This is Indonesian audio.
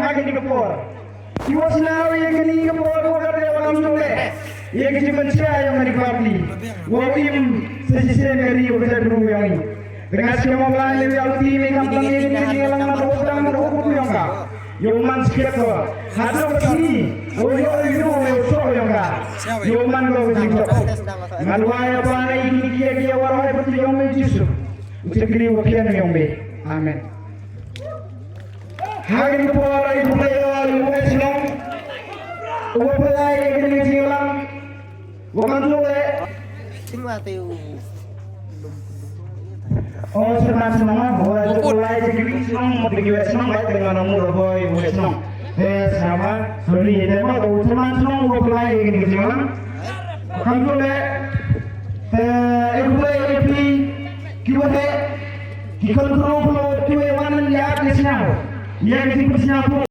hagi di kepor. Iwas nawe yang gini kepor ko kada walam tole. Yang cuman siya yang menikmati. Wawim sesisir dari udah dulu yang ini. Dengan semua pelan lebih alti mereka pelan ini lang na program berhubung yang ka. Yoman sekitar ko. Hado begini. Oyo so yang ka. Yoman ko begini. Malwaya pelan ini kia warai betul yang mejisu. Ucapkiri wakian yang be. Amen. Hagin ko ay pulay yung eslong. Uwapulay yung silang. Wakan tule. Timate Oh, senang-senang, mulai jadi senang, mau pergi senang, baik dengan umur boy, senang. Sama, sorry, tema tuh senang-senang, mau mulai gini gini orang. Kamu boleh, boleh epi, kiwate, kikal kru kru, kiwe wanan ya, kesnya, ya kita kesnya